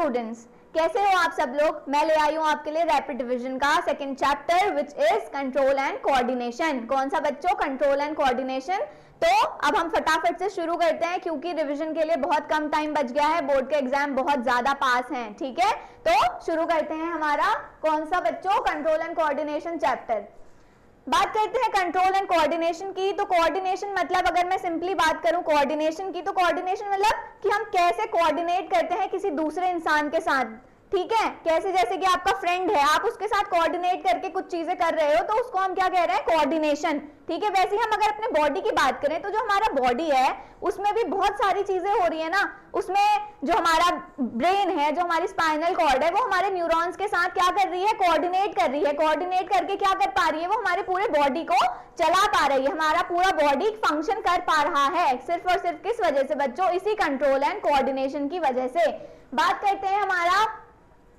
Students, कैसे हो आप सब लोग। मैं ले आई हूँ आपके लिए रैपिड डिवीजन का second chapter which is control and coordination. कौन सा बच्चों? Control and coordination. तो अब हम फटाफट से शुरू करते हैं क्योंकि रिवीजन के लिए बहुत कम टाइम बच गया है, बोर्ड के एग्जाम बहुत ज्यादा पास हैं। ठीक है, तो शुरू करते हैं हमारा कौन सा बच्चों? Control and coordination chapter. बात करते हैं कंट्रोल एंड कोऑर्डिनेशन की। तो कोऑर्डिनेशन मतलब अगर मैं सिंपली बात करूं कोऑर्डिनेशन की, तो कोऑर्डिनेशन मतलब कि हम कैसे कोऑर्डिनेट करते हैं किसी दूसरे इंसान के साथ। ठीक है, कैसे? जैसे कि आपका फ्रेंड है, आप उसके साथ कोऑर्डिनेट करके कुछ चीजें कर रहे हो, तो उसको हम क्या कह रहे हैं? कोऑर्डिनेशन। ठीक है, वैसे ही हम अगर अपने बॉडी की बात करें तो जो हमारा बॉडी है उसमें भी बहुत सारी चीजें हो रही है ना। उसमें जो हमारा ब्रेन है, जो हमारी स्पाइनल कॉर्ड है, वो हमारे न्यूरॉन्स के साथ क्या कर रही है? कोऑर्डिनेट कर रही है। कोऑर्डिनेट करके क्या कर पा रही है? वो हमारे पूरे बॉडी को चला पा रही है, हमारा पूरा बॉडी फंक्शन कर पा रहा है। सिर्फ और सिर्फ किस वजह से बच्चों? इसी कंट्रोल एंड कोऑर्डिनेशन की वजह से। बात करते हैं हमारा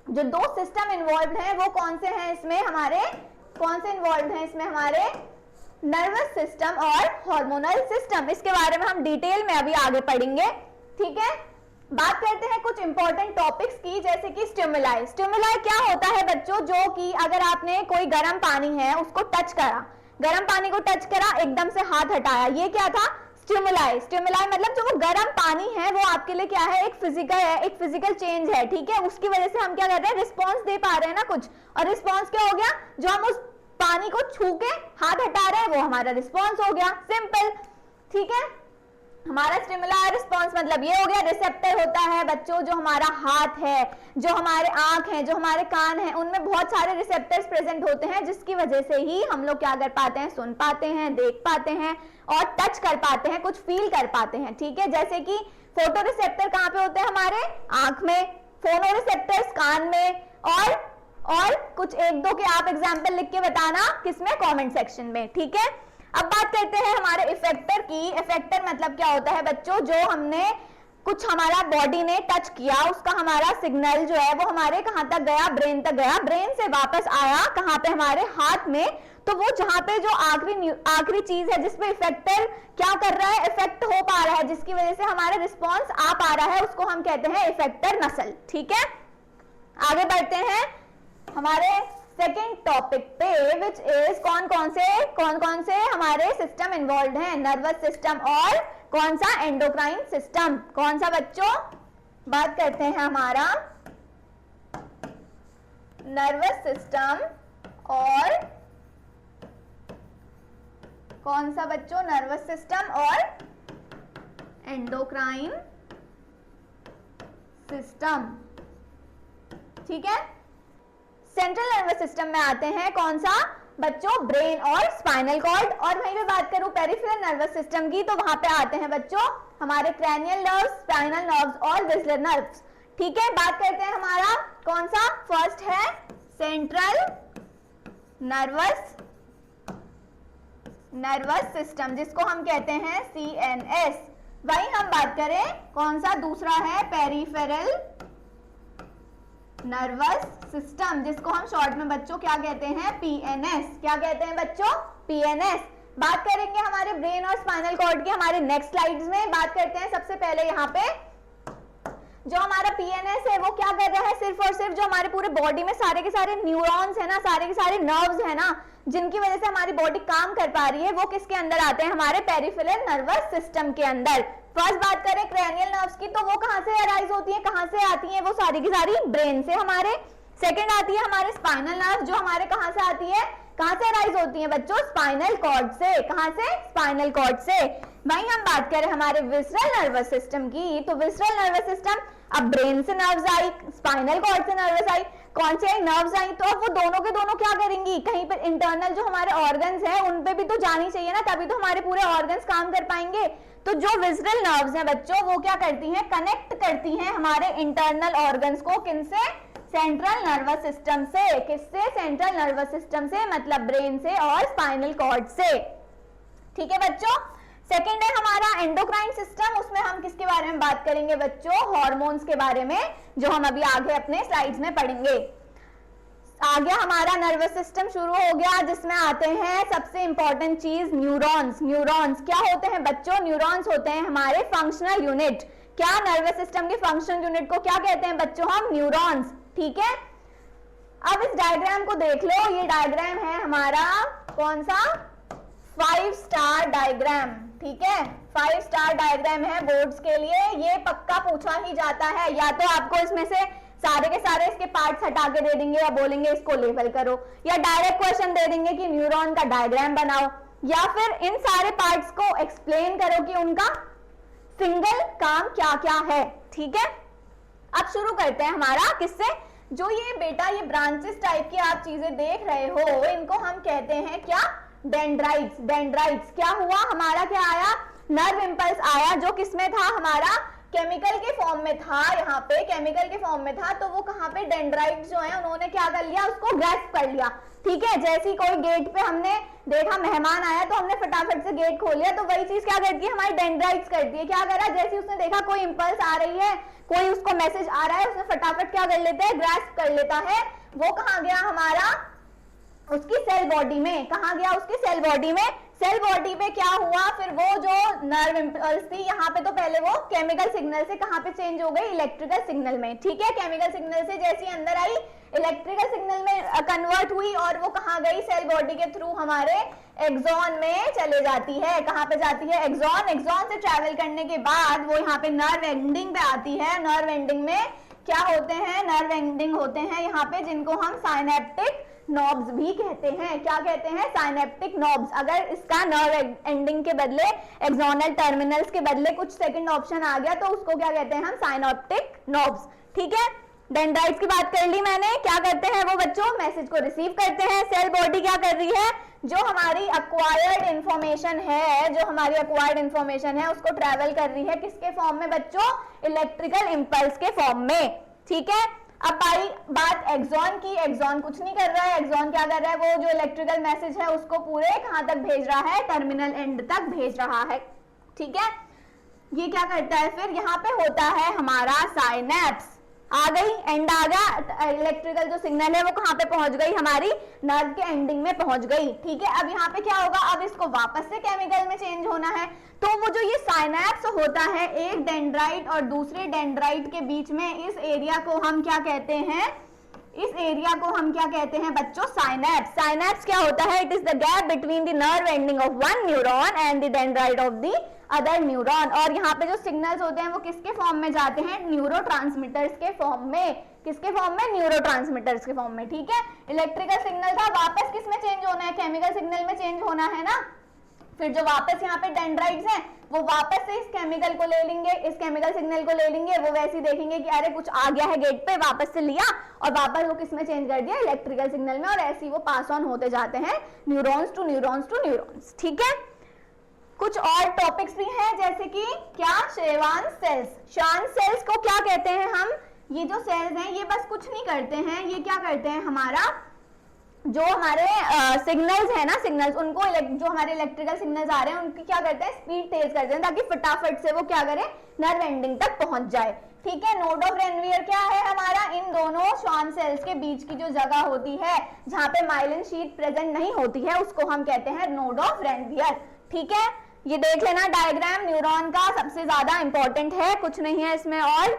जो दो सिस्टम इन्वॉल्व हैं वो कौन से हैं इसमें हमारे? कौन से इन्वॉल्व हैं इसमें हमारे? नर्वस सिस्टम और हार्मोनल सिस्टम। इसके बारे में हम डिटेल में अभी आगे पढ़ेंगे। ठीक है, बात करते हैं कुछ इंपॉर्टेंट टॉपिक्स की, जैसे कि स्टिमुलाई। स्टिमुलाई क्या होता है बच्चों? जो कि अगर आपने कोई गर्म पानी है उसको टच करा, गर्म पानी को टच करा, एकदम से हाथ हटाया, ये क्या था? स्टिमुलाई। स्टिमुलाई मतलब जो वो गर्म पानी है वो आपके लिए क्या है? एक फिजिकल है, एक फिजिकल चेंज है। ठीक है, उसकी वजह से हम क्या कर रहे हैं? रिस्पॉन्स दे पा रहे हैं ना कुछ। और रिस्पॉन्स क्या हो गया? जो हम उस पानी को छू के हाथ हटा रहे हैं वो हमारा रिस्पॉन्स हो गया। सिंपल। ठीक है, हमारा स्टिमुलाई रिस्पॉन्स मतलब ये हो गया। रिसेप्टर होता है बच्चों जो हमारा हाथ है, जो हमारे आंख है, जो हमारे कान है, उनमें बहुत सारे रिसेप्टर्स प्रेजेंट होते हैं जिसकी वजह से ही हम लोग क्या कर पाते हैं? सुन पाते हैं, देख पाते हैं और टच कर पाते हैं, कुछ फील कर पाते हैं। ठीक है, जैसे कि फोटो रिसेप्टर कहाँ पे होते हैं? हमारे आंख में। फोनो रिसेप्टर्स कान में। और कुछ एक दो के आप एग्जाम्पल लिख के बताना किसमें? कॉमेंट सेक्शन में। ठीक है, अब बात करते हैं हमारे इफेक्टर की। इफेक्टर मतलब क्या होता है बच्चों? जो हमने कुछ हमारा बॉडी ने टच किया, उसका हमारा सिग्नल जो है वो हमारे कहां तक गया? ब्रेन तक गया। ब्रेन से वापस आया कहां पे? हमारे हाथ में। तो वो जहां पे जो आखिरी चीज है जिसपे इफेक्टर क्या कर रहा है? इफेक्ट हो पा रहा है, जिसकी वजह से हमारा रिस्पॉन्स आ पा रहा है, उसको हम कहते हैं इफेक्टर मसल। ठीक है, आगे बढ़ते हैं हमारे सेकेंड टॉपिक पे, विच इज कौन कौन से हमारे सिस्टम इन्वॉल्व हैं? नर्वस सिस्टम और कौन सा? Endocrine system. कौन सा बच्चों? बात करते हैं हमारा नर्वस सिस्टम और कौन सा बच्चों? नर्वस सिस्टम और एंडोक्राइन सिस्टम। ठीक है, सेंट्रल नर्वस सिस्टम में आते हैं कौन सा बच्चों? ब्रेन और स्पाइनल कॉर्ड। और वहीं पे बात करूं पेरिफेरल नर्वस सिस्टम की, तो वहां पे आते हैं बच्चों हमारे क्रैनियल नर्व्स, स्पाइनल नर्व्स और विज़ुअल नर्व्स। ठीक है, बात करते हैं हमारा कौन सा? फर्स्ट है सेंट्रल नर्वस सिस्टम, जिसको हम कहते हैं CNS। वहीं हम बात करें कौन सा? दूसरा है पेरिफेरल नर्वस सिस्टम, जिसको हम शॉर्ट में बच्चों क्या कहते हैं? PNS। क्या कहते हैं बच्चों? PNS। बात करेंगे हमारे ब्रेन और स्पाइनल कॉर्ड की हमारे नेक्स्ट स्लाइड्स में। बात करते हैं सबसे पहले यहाँ पे जो हमारा PNS है वो क्या कर रहा है? सिर्फ और सिर्फ जो हमारे पूरे बॉडी में सारे के सारे न्यूरॉन्स है ना, सारे के सारे नर्व्स है ना, जिनकी वजह से हमारी बॉडी काम कर पा रही है, वो किसके अंदर आते हैं? हमारे पेरिफेरल नर्वस सिस्टम के अंदर। फर्स्ट बात करें क्रैनियल नर्व्स की, तो वो कहां से अराइज होती है? कहां से आती है? वो सारी की सारी ब्रेन से हमारे। सेकंड आती है हमारे स्पाइनल नर्व, जो हमारे कहां से आती है? कहां से अराइज होती है बच्चों? स्पाइनल कॉर्ड से। कहां से? स्पाइनल कॉर्ड से। वहीं हम बात करें हमारे विसरल नर्वस सिस्टम की, तो विसरल नर्वस सिस्टम, अब ब्रेन से नर्व्स आई, स्पाइनल कॉर्ड से नर्व्स आई, कौन से नर्व्स आई? तो अब वो दोनों के दोनों क्या करेंगी? कहीं पर इंटरनल जो हमारे ऑर्गन्स हैं उन पे भी तो जानी चाहिए ना, तभी तो हमारे पूरे ऑर्गन्स काम कर पाएंगे। तो जो विज़ुअल नर्व्स हैं बच्चों वो क्या करती हैं? कनेक्ट करती हैं हमारे इंटरनल ऑर्गन्स को। किनसे? सेंट्रल नर्वस सिस्टम से। किससे? सेंट्रल नर्वस सिस्टम से, मतलब ब्रेन से और स्पाइनल कॉर्ड से। ठीक है बच्चों, सेकेंड है हमारा एंडोक्राइन सिस्टम। उसमें हम किसके बारे में बात करेंगे बच्चों? हार्मोन्स के बारे में, जो हम अभी आगे अपने स्लाइड्स में पढ़ेंगे। आ गया हमारा नर्वस सिस्टम शुरू हो गया, जिसमें आते हैं सबसे इंपॉर्टेंट चीज न्यूरॉन्स। न्यूरॉन्स क्या होते हैं बच्चों? न्यूरॉन्स होते हैं हमारे फंक्शनल यूनिट। क्या नर्वस सिस्टम के फंक्शन यूनिट को क्या कहते हैं बच्चों हम? न्यूरॉन्स। ठीक है, अब इस डायग्राम को देख लो, ये डायग्राम है हमारा कौन सा? 5 स्टार डायग्राम। ठीक है, 5 स्टार डायग्राम है बोर्ड्स के लिए, ये पक्का पूछा ही जाता है। या तो आपको इसमें से सारे के सारे इसके पार्ट्स हटा के दे देंगे या बोलेंगे इसको लेबल करो, या डायरेक्ट क्वेश्चन दे देंगे कि न्यूरॉन का डायग्राम बनाओ, या फिर इन सारे पार्ट्स को एक्सप्लेन करो कि उनका सिंगल काम क्या क्या है। ठीक है, अब शुरू करते हैं हमारा किससे? जो ये बेटा ये ब्रांचेस टाइप की आप चीजें देख रहे हो, इनको हम कहते हैं क्या? डेंड्राइट्स। डेंड्राइट्स क्या हुआ हमारा? क्या आया? नर्व इंपल्स आया, जो किसमें था हमारा? केमिकल के फॉर्म में था, यहाँ पे केमिकल के फॉर्म में था, तो वो कहाँ पे? डेंड्राइट्स जो है उन्होंने क्या कर लिया? उसको ग्रैस्प कर लिया। ठीक है, जैसे ही कोई गेट पे हमने देखा मेहमान आया तो हमने फटाफट से गेट खोल लिया, तो वही चीज क्या करती है? हमारी डेंड्राइट्स करती है। क्या करा? जैसे उसने देखा कोई इंपल्स आ रही है, कोई उसको मैसेज आ रहा है, उसने फटाफट क्या कर लेता है? ग्रैस्प कर लेता है। वो कहाँ गया हमारा? उसकी सेल बॉडी में। कहाँ गया? उसकी सेल बॉडी में। सेल बॉडी पे क्या हुआ? फिर वो जो नर्व इंपल्स थी, यहाँ पे तो पहले वो केमिकल सिग्नल से कहाँ पे चेंज हो गई? इलेक्ट्रिकल सिग्नल में। ठीक है, केमिकल सिग्नल से जैसी अंदर आई इलेक्ट्रिकल सिग्नल में कन्वर्ट हुई, और वो कहाँ गई? सेल बॉडी के थ्रू हमारे एक्सॉन में चले जाती है। कहाँ पे जाती है? एक्सॉन। एक्सॉन से ट्रैवल करने के बाद वो यहाँ पे नर्व एंडिंग पे आती है। नर्व एंडिंग में क्या होते हैं? नर्व एंडिंग होते हैं यहाँ पे, जिनको हम साइनेप्टिक नॉब्स भी कहते हैं। क्या कहते हैं? Synaptic knobs. अगर इसका नर्व एंडिंग के बदले एक्सोनल टर्मिनल्स के बदले कुछ सेकंड ऑप्शन आ गया तो उसको क्या कहते हैं हम? Synaptic knobs. ठीक है, डेंड्राइट्स की बात कर ली मैंने। क्या करते हैं वो बच्चों? मैसेज को रिसीव करते हैं। सेल बॉडी क्या कर रही है? जो हमारी अक्वायर्ड इंफॉर्मेशन है, जो हमारी अक्वायर्ड इंफॉर्मेशन है उसको ट्रैवल कर रही है किसके फॉर्म में बच्चों? इलेक्ट्रिकल इंपल्स के फॉर्म में। ठीक है, अब आई बात एक्सॉन की। एक्सॉन कुछ नहीं कर रहा है। एक्सॉन क्या कर रहा है? वो जो इलेक्ट्रिकल मैसेज है उसको पूरे कहां तक भेज रहा है? टर्मिनल एंड तक भेज रहा है। ठीक है, ये क्या करता है फिर? यहाँ पे होता है हमारा साइनेप्स। आ गई, एंड आ गया, इलेक्ट्रिकल जो सिग्नल है वो कहाँ पे पहुंच गई? हमारी नर्व के एंडिंग में पहुंच गई। ठीक है, अब यहाँ पे क्या होगा? अब इसको वापस से केमिकल में चेंज होना है, तो वो जो ये साइनेप्स होता है एक डेंड्राइट और दूसरे डेंड्राइट के बीच में, इस एरिया को हम क्या कहते हैं? इस एरिया को हम क्या कहते हैं बच्चों? साइनेप्स। साइनेप्स क्या होता है? It is the gap between the nerve ending of one neuron and the dendrite of the other neuron. और यहाँ पे जो सिग्नल्स होते हैं वो किसके फॉर्म में जाते हैं? न्यूरोट्रांसमीटर्स के फॉर्म में। किसके फॉर्म में? न्यूरोट्रांसमीटर्स के फॉर्म में। ठीक है, इलेक्ट्रिकल सिग्नल था, वापस किस में चेंज होना है? केमिकल सिग्नल में चेंज होना है ना। फिर जो वापस यहाँ पे डेंड्राइट्स हैं वो वापस से इस केमिकल को ले लेंगे, इस केमिकल सिग्नल को ले लेंगे, वो वैसे ही देखेंगे कि अरे कुछ आ गया है गेट पे, वापस से लिया और वापस वो किस में चेंज कर दिया? इलेक्ट्रिकल सिग्नल में। और ऐसे ही वो पास ऑन होते जाते हैं neurons to neurons to neurons. ठीक है, कुछ और टॉपिक्स भी हैं जैसे कि क्या? शेवान सेल्स। शेवान सेल्स को क्या कहते हैं हम? ये जो सेल्स हैं ये बस कुछ नहीं करते हैं, ये क्या करते हैं? हमारा जो हमारे सिग्नल्स है ना, सिग्नल्स उनको जो हमारे इलेक्ट्रिकल सिग्नल्स आ रहे हैं उनकी क्या करते हैं? स्पीड तेज करते हैं ताकि फटाफट से वो क्या करे? नर्व एंडिंग तक पहुंच जाए। ठीक है, नोड ऑफ रेनवियर क्या है हमारा? इन दोनों श्वान सेल्स के बीच की जो जगह होती है जहां पे माइलिन शीट प्रेजेंट नहीं होती है उसको हम कहते हैं नोड ऑफ रेनवियर। ठीक है, ये देख लेना डायग्राम न्यूरॉन का सबसे ज्यादा इंपॉर्टेंट है, कुछ नहीं है इसमें और।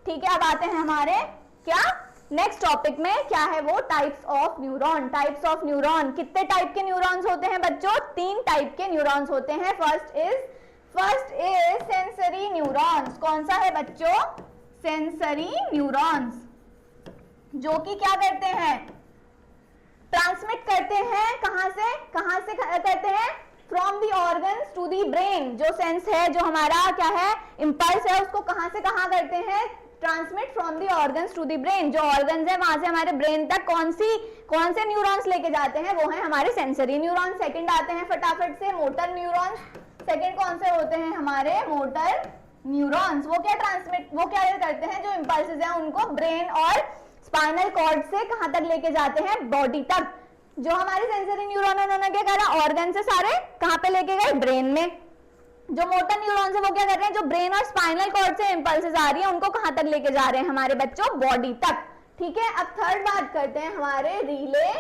ठीक है, अब आते हैं हमारे क्या नेक्स्ट टॉपिक में, क्या है वो? Types of neuron. Types of neuron, कितने टाइप के न्यूरॉन्स होते हैं बच्चों? 3 टाइप के न्यूरॉन्स होते हैं। First is sensory neurons. कौन सा है बच्चों? सेंसरी न्यूरॉन्स, जो कि क्या करते हैं? ट्रांसमिट करते हैं। कहां से करते हैं? From the organs to the brain. जो सेंस है, जो हमारा क्या है? इंपल्स है, उसको कहां से कहां करते हैं? Transmit from the organs to the brain. जो ऑर्गन्स है वहां से हमारे ब्रेन तक कौन से न्यूरॉन्स लेके जाते हैं? वो है हमारे सेंसरी न्यूरॉन्स। सेकंड आते हैं फटाफट से मोटर न्यूरॉन्स। सेकंड कौन से होते हैं? हमारे मोटर न्यूरॉन्स। वो क्या करते हैं? जो इंपल्सेस हैं उनको ब्रेन और स्पाइनल कॉर्ड से कहां तक लेके जाते हैं? बॉडी तक। जो हमारे सेंसरी न्यूरॉन है उन्होंने क्या करा? ऑर्गन से सारे कहां पे लेके गए? ब्रेन में। जो मोटर न्यूरॉन्स है वो क्या कर रहे हैं? जो ब्रेन और स्पाइनल कॉर्ड से इंपल्सेस आ रही है उनको कहां तक लेके जा रहे हैं हमारे बच्चों? बॉडी तक। ठीक है, अब थर्ड बात करते हैं हमारे रिले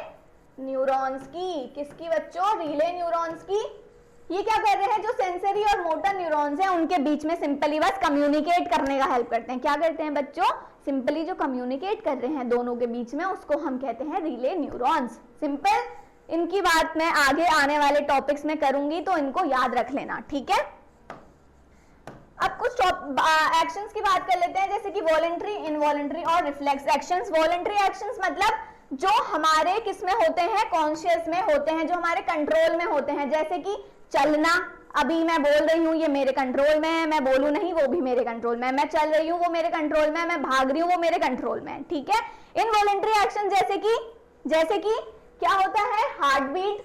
न्यूरॉन्स की। किसकी बच्चों? रिले न्यूरॉन्स की। ये क्या कर रहे हैं, जो सेंसरी और मोटर न्यूरॉन्स हैं उनके बीच में सिंपली बस कम्युनिकेट करने का हेल्प करते हैं। क्या करते हैं बच्चों, सिंपली जो कम्युनिकेट कर रहे हैं दोनों के बीच में उसको हम कहते हैं रिले न्यूरॉन्स। सिंपल, इनकी बात मैं आगे आने वाले टॉपिक्स में करूंगी तो इनको याद रख लेना, ठीक है। अब कुछ एक्शंस की बात कर लेते हैं, जैसे कि वॉलंटरी, इनवॉलंटरी और रिफ्लेक्स एक्शंस। वॉलंटरी एक्शंस मतलब जो हमारे किस में होते हैं, कॉन्शियस में होते हैं, जो हमारे कंट्रोल में होते हैं, जैसे कि चलना। अभी मैं बोल रही हूँ ये मेरे कंट्रोल में है, मैं बोलूँ नहीं वो भी मेरे कंट्रोल में है, मैं चल रही हूँ वो मेरे कंट्रोल में है, मैं भाग रही हूँ वो मेरे कंट्रोल में है, ठीक है। इनवॉलंटरी एक्शन जैसे कि क्या होता है, हार्ट बीट,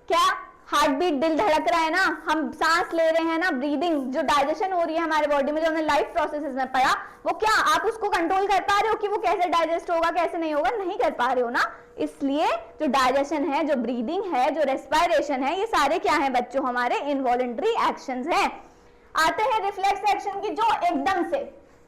क्या हार्ट बीट, दिल धड़क रहा है ना, हम सांस ले रहे हैं ना, ब्रीदिंग, जो डाइजेशन हो रही है हमारे बॉडी में, जो हमने लाइफ प्रोसेसेस में पढ़ा, वो क्या आप उसको कंट्रोल कर पा रहे हो कि वो कैसे डाइजेस्ट होगा कैसे नहीं होगा, नहीं कर पा रहे हो ना। इसलिए जो डाइजेशन है, जो ब्रीदिंग है, जो रेस्पिरेशन है, ये सारे क्या है बच्चों, हमारे इनवॉलंटरी एक्शंस हैं। आते हैं रिफ्लेक्स एक्शन की, जो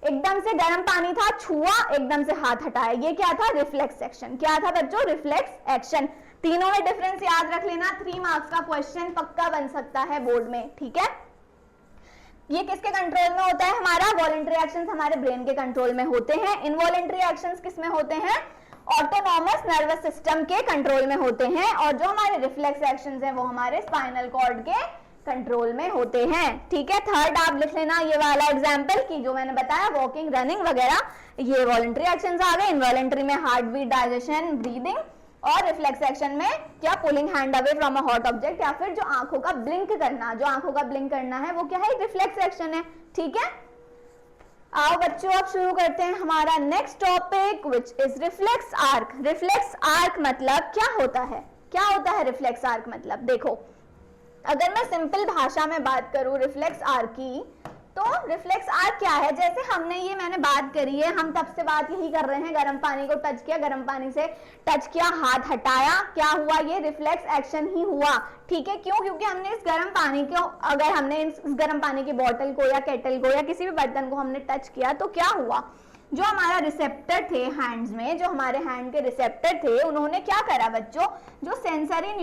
एकदम से गर्म पानी था, छुआ, एकदम से हाथ हटाया, ये क्या था, रिफ्लेक्स एक्शन। क्या था बच्चों, रिफ्लेक्स एक्शन। तीनों में डिफरेंस याद रख लेना, 3 मार्क्स का क्वेश्चन पक्का बन सकता है बोर्ड में, ठीक है। ये किसके कंट्रोल में होता है, हमारा वॉलंटरी एक्शंस हमारे ब्रेन के कंट्रोल में होते हैं। इनवॉलंटरी एक्शंस किस में होते हैं, ऑटोनॉमस नर्वस सिस्टम के कंट्रोल में होते हैं, और जो हमारे रिफ्लेक्स एक्शंस हैं वो हमारे स्पाइनल कॉर्ड के कंट्रोल में होते हैं, ठीक है। थर्ड आप लिख लेना ये वाला एग्जांपल की जो मैंने बताया, वॉकिंग, रनिंग वगैरह, ये वॉलंटरी एक्शंस आ गए। इनवॉलंटरी में हार्ट बीट, डाइजेशन, ब्रीदिंग, और रिफ्लेक्स एक्शन में क्या, pulling hand away from a hot object, या फिर जो आंखों का ब्लिंक करना, जो आंखों का ब्लिंक करना है वो क्या है, रिफ्लेक्स एक्शन है, ठीक है। आओ बच्चों अब शुरू करते हैं हमारा next topic which is reflex arc. Reflex arc मतलब क्या होता है, क्या होता है रिफ्लेक्स आर्क मतलब, देखो अगर मैं सिंपल भाषा में बात करूं रिफ्लेक्स आर्क की, तो रिफ्लेक्स आर्क क्या है, जैसे मैंने बात करी है, हम तब से बात यही कर रहे हैं, गर्म पानी को टच किया, गर्म पानी से टच किया, हाथ हटाया, क्या हुआ, ये रिफ्लेक्स एक्शन ही हुआ, ठीक है। क्यों, क्योंकि हमने इस गर्म पानी को, अगर हमने इस गर्म पानी की बोतल को या केटल को या किसी भी बर्तन को हमने टच किया तो क्या हुआ, जो हमारा रिसेप्टर थे हैंड्स में, जो हमारे हैंड के रिसेप्टर थे, उन्होंने क्या करा बच्चों, जो सेंसरी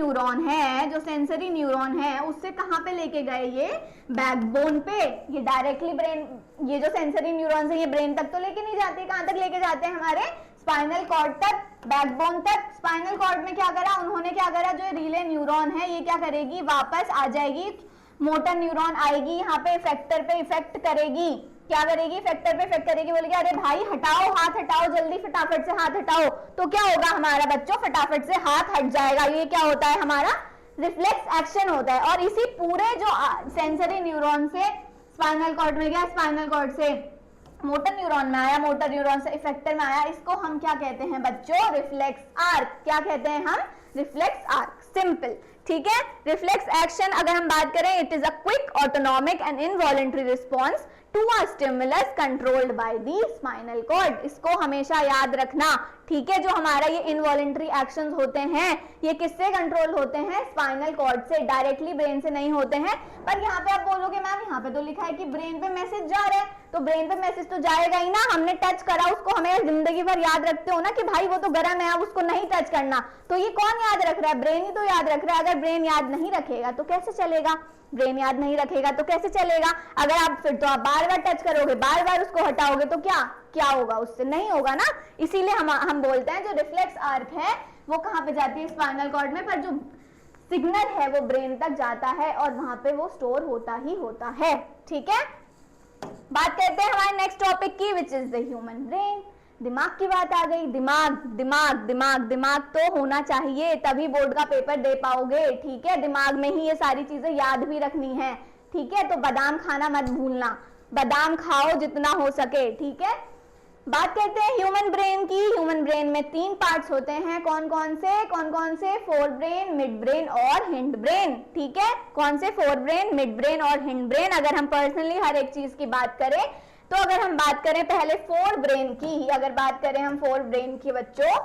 न्यूरॉन है उससे कहां पे लेके गए, ये बैकबोन पे, ये डायरेक्टली ब्रेन, ये जो सेंसरी न्यूरॉन्स है ये ब्रेन तक तो लेके नहीं जाते, कहां तक लेके जाते हैं, हमारे स्पाइनल कॉर्ड तक, बैकबोन तक। स्पाइनल कॉर्ड में क्या करा उन्होंने, क्या करा, जो रिले न्यूरॉन है ये क्या करेगी, वापस आ जाएगी, मोटर न्यूरॉन आएगी, यहाँ पे इफेक्टर पे इफेक्ट करेगी, क्या करेगी, इफेक्टर पे इफेक्ट करेगी, बोलेगी अरे भाई हटाओ, हाथ हटाओ, जल्दी फटाफट से हाथ हटाओ, तो क्या होगा हमारा बच्चों, फटाफट से हाथ हट जाएगा। ये क्या होता है, हमारा रिफ्लेक्स एक्शन होता है। और इसी पूरे जो सेंसरी न्यूरॉन से स्पाइनल कॉर्ड में गया, स्पाइनल कॉर्ड से मोटर न्यूरॉन में आया, मोटर न्यूरॉन से इफेक्टर में आया, इसको हम क्या कहते हैं बच्चों, रिफ्लेक्स आर्क। क्या कहते हैं हम, रिफ्लेक्स आर्क, सिंपल, ठीक है। रिफ्लेक्स एक्शन अगर हम बात करें, it is a quick autonomic and involuntary response to a stimulus controlled by the spinal cord. इसको हमेशा याद रखना, ठीक है। जो हमारा ये इनवॉलंटरी एक्शंस होते हैं ये किससे कंट्रोल होते हैं, स्पाइनल कॉर्ड से, डायरेक्टली ब्रेन से नहीं होते हैं। पर यहाँ पे आप बोलोगे मैम यहाँ पे तो लिखा है कि ब्रेन पे मैसेज जा रहा है, तो ब्रेन पे मैसेज तो जाएगा ही ना, हमने टच करा उसको, हमें जिंदगी भर याद रखते हो ना कि भाई वो तो गर्म है, अब उसको नहीं टच करना, तो ये कौन याद रख रहा है, ब्रेन ही तो याद रख रहा है। अगर ब्रेन याद नहीं रखेगा तो कैसे चलेगा, ब्रेन याद नहीं रखेगा तो कैसे चलेगा, अगर आप फिर तो आप बार बार टच करोगे, बार बार उसको हटाओगे तो क्या होगा, उससे नहीं होगा ना। इसीलिए हम बोलते हैं जो रिफ्लेक्स आर्क है वो कहाँ पे जाती है, स्पाइनल कॉर्ड में, पर जो सिग्नल है वो ब्रेन तक जाता है और वहां पे वो स्टोर होता ही होता है, ठीक है। बात करते हैं हमारे नेक्स्ट टॉपिक की which is the human brain. दिमाग की बात आ गई, दिमाग तो होना चाहिए तभी बोर्ड का पेपर दे पाओगे, ठीक है। दिमाग में ही ये सारी चीजें याद भी रखनी है, ठीक है। तो बादाम खाना मत भूलना, बादाम खाओ जितना हो सके, ठीक है। बात करते हैं ह्यूमन ब्रेन की। ह्यूमन ब्रेन में 3 पार्ट्स होते हैं, कौन कौन से, फोर ब्रेन, मिड ब्रेन और हिंड ब्रेन, ठीक है। कौन से, फोर ब्रेन, मिड ब्रेन और हिंड ब्रेन। अगर हम पर्सनली हर एक चीज की बात करें तो अगर हम बात करें पहले फोर ब्रेन की ही, अगर बात करें हम फोर ब्रेन की बच्चों,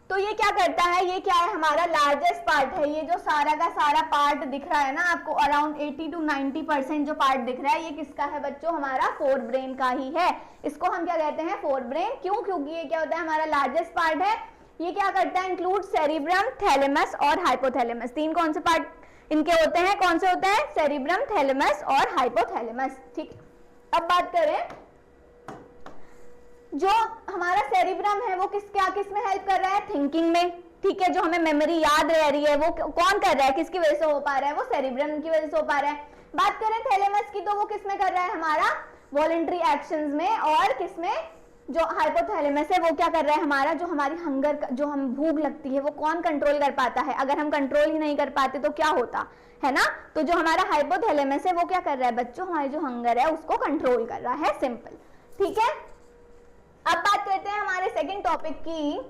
तो ये क्या करता है, ये क्या है, हमारा लार्जेस्ट पार्ट है। ये जो सारा का सारा पार्ट दिख रहा है ना आपको, अराउंड 80 to 90% जो पार्ट दिख रहा है, ये किसका है बच्चों, हमारा फोर ब्रेन का ही है। इसको हम क्या कहते हैं, फोर ब्रेन। क्यों, क्योंकि ये क्या होता है, हमारा लार्जेस्ट पार्ट है। ये क्या करता है, इंक्लूड सेरिब्रम, थैलेमस और हाइपोथैलेमस। 3 कौन से पार्ट इनके होते हैं, कौन से होते हैं, सेरिब्रम, थैलेमस और हाइपोथैलेमस। ठीक, अब बात करें जो हमारा सेरिब्रम है वो किस में हेल्प कर रहा है, थिंकिंग में। ठीक है, जो हमें मेमोरी याद रह रही है वो कौन कर रहा है, किसकी वजह से हो पा रहा है, वो सेरिब्रम की वजह से हो पा रहा है। बात करें थैलेमस की तो वो किस में कर रहा है, हमारा वॉलंटरी एक्शंस में, और किसमें, जो हाइपोथैलेमस है वो क्या कर रहा है, हमारा जो हमारी हंगर, जो हम भूख लगती है वो कौन कंट्रोल कर पाता है, अगर हम कंट्रोल ही नहीं कर पाते तो क्या होता है ना। तो जो हमारा हाइपोथैलेमस है वो क्या कर रहा है बच्चों, हमारी जो हंगर है उसको कंट्रोल कर रहा है, सिंपल। ठीक है, अब बात करते हैं हमारे सेकंड टॉपिक की,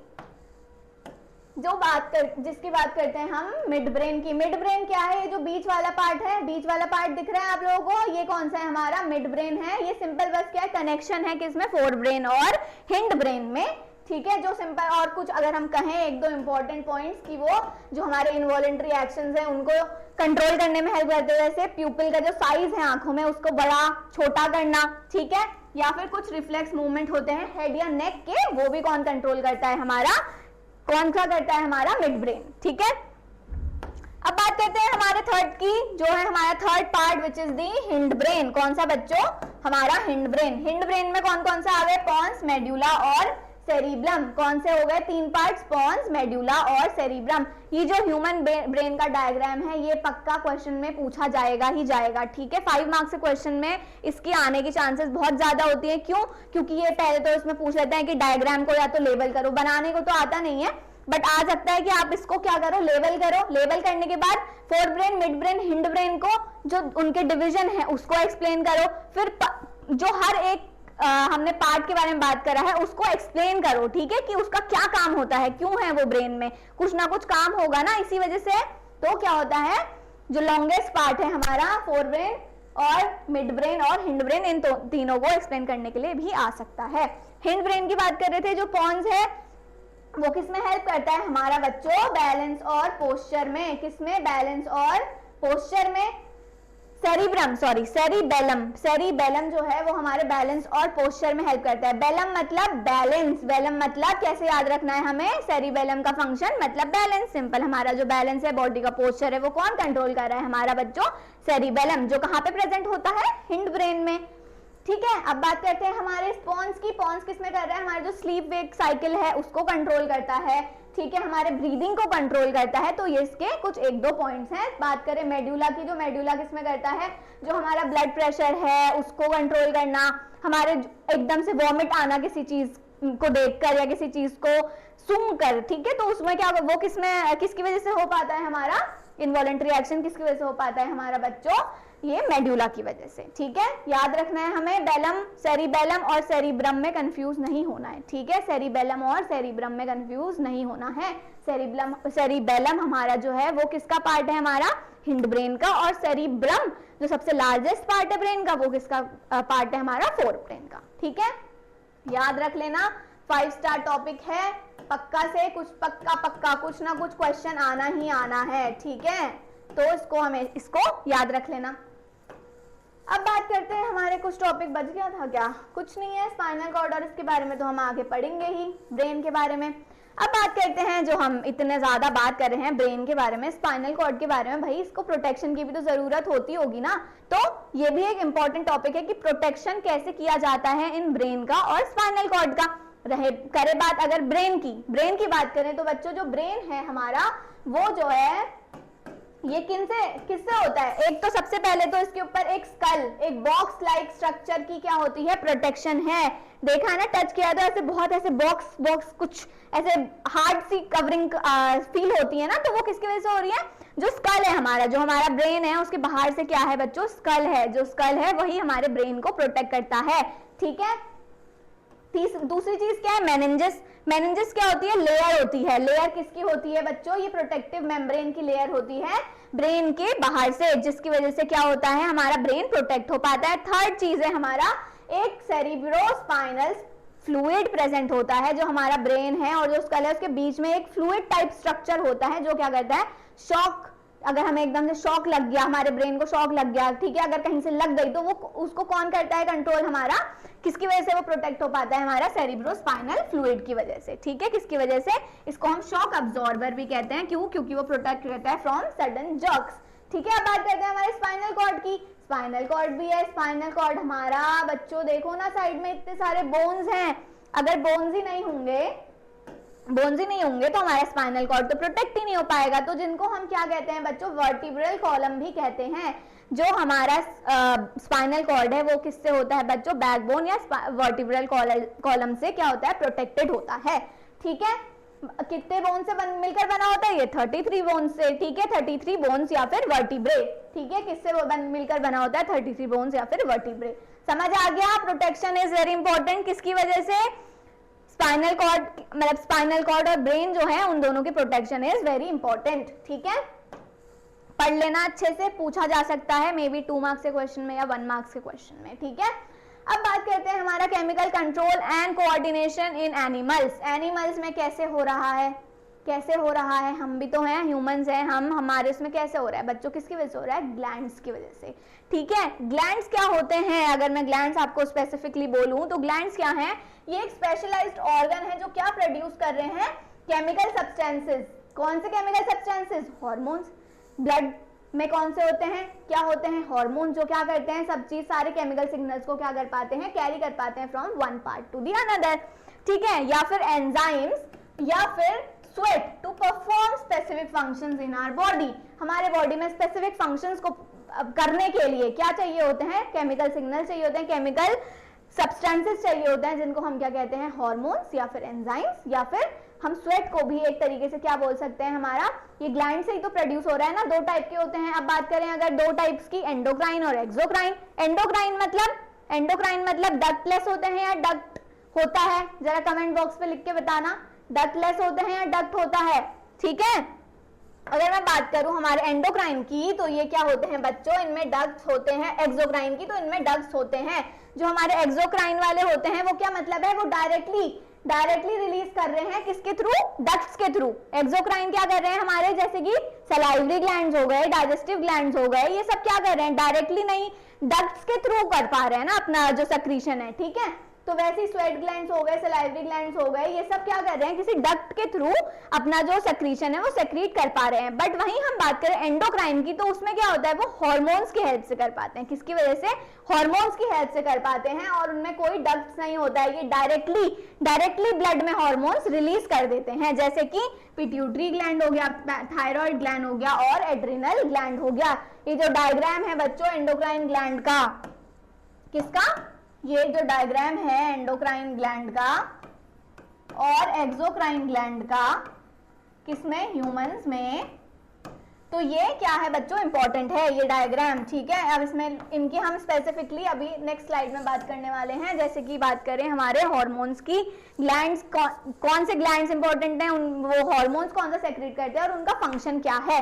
जिसकी बात करते हैं हम मिड ब्रेन की। मिड ब्रेन क्या है, ये जो बीच वाला पार्ट है, बीच वाला पार्ट दिख रहा है आप लोगों को, ये कौन सा है, हमारा मिड ब्रेन है। ये सिंपल बस क्या है, कनेक्शन है किसमें, फोर ब्रेन और हिंड ब्रेन में। ठीक है, जो सिंपल, और कुछ अगर हम कहें एक दो इंपॉर्टेंट पॉइंट्स की, वो जो हमारे इनवॉलेंट्री एक्शंस हैं उनको कंट्रोल करने में हेल्प करते हैं, जैसे प्यूपिल का जो साइज है आंखों में उसको बड़ा छोटा करना। ठीक है, या फिर कुछ रिफ्लेक्स मूवमेंट होते हैं हेड या नेक के, वो भी कौन कंट्रोल करता है, हमारा कौन सा करता है, हमारा मिड ब्रेन। ठीक है, अब बात करते हैं हमारे थर्ड की, जो है हमारा third part which is the hind brain. कौन सा बच्चों, हमारा हिंड ब्रेन। हिंड ब्रेन में कौन कौन सा आ गए, पॉन्स, मेड्यूला और सेरिब्रम। कौन से हो गए, तीन पार्ट्स, पॉन्स, मेड्यूला और सेरिब्रम। ये जो ह्यूमन ब्रेन का डायग्राम है ये पक्का क्वेश्चन में पूछा जाएगा ही जाएगा। ठीक है, 5 मार्क्स के क्वेश्चन में इसकी आने की चांसेस बहुत ज्यादा होती है। क्यों, क्योंकि ये पहले तो इसमें पूछ लेते हैं कि डायग्राम को या तो लेबल करो, बनाने को तो आता नहीं है बट आ सकता है कि आप इसको क्या करो, लेबल करो। लेबल करने के बाद fore brain, mid brain, hind brain को जो उनके डिवीजन है उसको एक्सप्लेन करो। फिर जो हर एक हमने पार्ट के बारे में बात करा है उसको एक्सप्लेन करो। ठीक है, कि उसका क्या काम होता है, क्यों है वो ब्रेन में, कुछ ना कुछ काम होगा ना इसी वजह से। तो क्या होता है, जो लॉन्गेस्ट पार्ट है हमारा फोर ब्रेन और मिड ब्रेन और हिंड ब्रेन, इन तीनों को एक्सप्लेन करने के लिए भी आ सकता है। हिंड ब्रेन की बात कर रहे थे, जो पॉन्स है वो किसमें हेल्प करता है, हमारा बच्चों बैलेंस और पोस्चर में। किसमें, बैलेंस और पोस्चर में। सेरिब्रम, सॉरी सेरिबेलम, सेरिबेलम जो है वो हमारे बैलेंस और पोस्चर में हेल्प करता है। बेलम मतलब बैलेंस, बेलम मतलब कैसे याद रखना है हमें, सेरिबेलम का फंक्शन मतलब बैलेंस। सिंपल, हमारा जो बैलेंस है, बॉडी का पोस्चर है, वो कौन कंट्रोल कर रहा है, हमारा बच्चों सेरिबेलम, जो कहाँ पे प्रेजेंट होता है, हिंड ब्रेन में। ठीक है, अब बात करते हैं हमारे स्पॉन्स की। पॉन्स किसमें कर रहा है, हमारे जो स्लीप वेक साइकिल है उसको कंट्रोल करता है। ठीक है, हमारे ब्रीदिंग को कंट्रोल करता है। तो ये इसके कुछ एक दो पॉइंट्स हैं। बात करें मेड्यूला की, जो मेड्यूला किसमें करता है, जो हमारा ब्लड प्रेशर है उसको कंट्रोल करना, हमारे एकदम से वॉमिट आना किसी चीज को देखकर या किसी चीज को सूंघ कर। ठीक है, तो उसमें क्या, वो किसमें, किसकी वजह से हो पाता है, हमारा इनवॉलेंट्री एक्शन किसकी वजह से हो पाता है, हमारा बच्चों ये मेड्यूला की वजह से। ठीक है, याद रखना है हमें, बेलम, सेरिबेलम और सेरिब्रम में कंफ्यूज नहीं होना है। ठीक है, सेरिबेलम और सेरिब्रम में कंफ्यूज नहीं होना है। सेरिबेलम हमारा जो है वो किसका पार्ट है, हमारा हिंड ब्रेन का, और सेरिब्रम जो सबसे लार्जेस्ट पार्ट है ब्रेन का, वो किसका पार्ट है, हमारा फोर ब्रेन का। ठीक है, याद रख लेना, 5 स्टार टॉपिक है, पक्का से कुछ पक्का कुछ ना कुछ क्वेश्चन आना ही आना है। ठीक है, तो इसको याद रख लेना। अब बात करते हैं, हमारे कुछ टॉपिक बच गया था क्या, कुछ नहीं है। स्पाइनल कॉर्ड और इसके बारे में तो हम आगे पढ़ेंगे ही, ब्रेन के बारे में। अब बात करते हैं, जो हम इतने ज्यादा बात कर रहे हैं ब्रेन के बारे में, स्पाइनल कॉर्ड के बारे में, भाई इसको प्रोटेक्शन की भी तो जरूरत होती होगी ना। तो ये भी एक इंपॉर्टेंट टॉपिक है कि प्रोटेक्शन कैसे किया जाता है इन ब्रेन का और स्पाइनल कॉर्ड का। करे बात अगर ब्रेन की बात करें तो बच्चों जो ब्रेन है हमारा वो जो है ये किससे होता है, एक तो सबसे पहले तो इसके ऊपर एक स्कल, एक बॉक्स लाइक स्ट्रक्चर की क्या होती है, प्रोटेक्शन है। देखा है ना, टच किया तो ऐसे बहुत ऐसे बॉक्स कुछ ऐसे हार्ड सी कवरिंग फील होती है ना, तो वो किसकी वजह से हो रही है, जो स्कल है हमारा, जो हमारा ब्रेन है उसके बाहर से क्या है बच्चों, स्कल है। जो स्कल है वही हमारे ब्रेन को प्रोटेक्ट करता है। ठीक है, दूसरी चीज क्या है, मेनिंजेस। मेनिंजेस क्या होती है, लेयर होती है। लेयर किसकी होती है बच्चों, ये प्रोटेक्टिव मेम्ब्रेन की लेयर होती है ब्रेन के बाहर से, जिसकी वजह से क्या होता है, हमारा ब्रेन प्रोटेक्ट हो पाता है। थर्ड चीज है हमारा एक सेरिब्रोस्पाइनल फ्लूइड प्रेजेंट होता है, जो हमारा ब्रेन है और जो स्कल है उसके बीच में एक फ्लूइड टाइप स्ट्रक्चर होता है, जो क्या करता है, शॉक, अगर हमें एकदम से शॉक लग गया, हमारे ब्रेन को शॉक लग गया, ठीक है, अगर कहीं से लग गई तो वो उसको कौन करता है कंट्रोल, हमारा, किसकी वजह से वो प्रोटेक्ट हो पाता है, हमारा सेरिब्रोस्पाइनल फ्लूइड की वजह से। ठीक है, किसकी वजह से, इसको हम शॉक अब्जॉर्बर भी कहते हैं। क्यों, क्योंकि वो प्रोटेक्ट करता है फ्रॉम सडन जर्क्स। ठीक है, अब बात करते हैं हमारे स्पाइनल कॉर्ड की। स्पाइनल कॉर्ड भी है, स्पाइनल कॉर्ड हमारा बच्चों देखो ना साइड में इतने सारे बोन्स हैं, अगर बोन्स ही नहीं होंगे तो हमारा स्पाइनल कॉर्ड तो प्रोटेक्ट ही नहीं हो पाएगा। तो जिनको हम क्या कहते हैं बच्चों, वर्टिब्रल कॉलम भी कहते हैं। जो हमारा स्पाइनल कॉर्ड है वो किससे होता है बच्चों, बैकबोन या वर्टिब्रल कॉलम से क्या होता है, प्रोटेक्टेड होता है। ठीक है, कितने बोन से मिलकर बना होता है, ये 33 बोन से। ठीक है, 33 बोन्स या फिर वर्टिब्रे। ठीक है, किससे मिलकर बना होता है, 33 बोन्स या फिर वर्टिब्रे। समझ आ गया, प्रोटेक्शन इज वेरी इंपॉर्टेंट। किसकी वजह से, स्पाइनल कॉर्ड, मतलब स्पाइनल कॉर्ड और ब्रेन जो है उन दोनों की प्रोटेक्शन इज वेरी इंपॉर्टेंट। ठीक है, पढ़ लेना अच्छे से, पूछा जा सकता है मे बी 2 मार्क्स के क्वेश्चन में या 1 मार्क्स के क्वेश्चन में। ठीक है, अब बात करते हैं हमारा chemical control and coordination in animals. Animals में कैसे हो रहा है, हम भी तो हैं, ह्यूमंस हैं हम, हमारे उसमें कैसे हो रहा है बच्चों, किसकी वजह से हो रहा है, ग्लैंड्स की वजह से। ठीक है, ग्लैंड्स क्या होते हैं, अगर मैं ग्लैंड्स आपको स्पेसिफिकली बोलूं तो ग्लैंड्स क्या हैं, ये एक स्पेशलाइज्ड ऑर्गन है जो क्या प्रोड्यूस कर रहे हैं, केमिकल सब्सटेंसेस। कौन से केमिकल सब्सटेंसेस, हार्मोन्स। ब्लड में कौन से होते हैं, क्या होते हैं, हार्मोन, जो क्या करते हैं, सब चीज सारे केमिकल सिग्नल्स को क्या कर पाते हैं, कैरी कर पाते हैं from one part to the another. ठीक है, या फिर एंजाइम्स या फिर sweat to perform specific functions in our body. हमारे बॉडी में स्पेसिफिक फंक्शंस को करने के लिए क्या चाहिए होते हैं, केमिकल सिग्नल चाहिए होते हैं, केमिकल सब्सटेंसेस चाहिए होते हैं, जिनको हम क्या कहते हैं, हार्मोन्स या फिर एंजाइम्स, या फिर हम स्वेट को भी एक तरीके से क्या बोल सकते हैं, हमारा ये ग्लैंड से ही तो प्रोड्यूस हो रहा है ना। 2 टाइप के होते हैं। अब बात करें अगर 2 टाइप्स की, एंडोक्राइन और एक्सोक्राइन। एंडोक्राइन मतलब डक्टलेस होते हैं या डक्ट होता है, जरा कमेंट बॉक्स पे लिख के बताना, डक्टलेस होते हैं या डक्ट होता है। ठीक है, अगर मैं बात करूं हमारे एंडोक्राइन की तो ये क्या होते हैं बच्चों, इनमें डक्ट्स होते हैं। एक्सोक्राइन की तो इनमें डक्ट्स होते हैं। जो हमारे एक्सोक्राइन वाले होते हैं वो क्या मतलब है, वो डायरेक्टली रिलीज कर रहे हैं, किसके थ्रू, डक्ट्स के थ्रू। एक्सोक्राइन क्या कर रहे हैं हमारे, जैसे कि सलाइवरी ग्लैंड्स हो गए, डाइजेस्टिव ग्लैंड्स हो गए, ये सब क्या कर रहे हैं, डायरेक्टली नहीं, डक्ट्स के थ्रू कर पा रहे हैं ना अपना जो सेक्रीशन है। ठीक है, तो वैसे ही स्वेट ग्लैंड्स हो गए, सलाइवरी ग्लैंड्स हो गए, ये सब क्या कर रहे हैं, किसी डक्ट के थ्रू अपना जो सेक्रीशन है वो सेक्रीट कर पा रहे हैं। बट वहीं हम बात करें एंडोक्राइन की तो उसमें क्या होता है, वो हार्मोन्स की हेल्प से कर पाते हैं। किसकी वजह से, हार्मोन्स की हेल्प से कर पाते हैं, और उनमें कोई डक्ट्स नहीं होता है, ये डायरेक्टली ब्लड में हार्मोन्स रिलीज कर देते हैं, जैसे कि पिट्यूटरी ग्लैंड हो गया, थायराइड ग्लैंड हो गया और एड्रिनल ग्लैंड हो गया। ये जो डायग्राम है बच्चों एंडोक्राइन ग्लैंड का, किसका, ये जो डायग्राम है एंडोक्राइन ग्लैंड का और एक्सोक्राइन ग्लैंड का, किसमें, ह्यूमंस में, तो ये क्या है बच्चों, इंपॉर्टेंट है ये डायग्राम। ठीक है, अब इसमें इनकी हम स्पेसिफिकली अभी नेक्स्ट स्लाइड में बात करने वाले हैं। जैसे कि बात करें हमारे हार्मोन्स की, ग्लैंड्स कौन से ग्लैंड्स इंपॉर्टेंट हैं, वो हार्मोन्स कौन सा सेक्रेट करते हैं और उनका फंक्शन क्या है।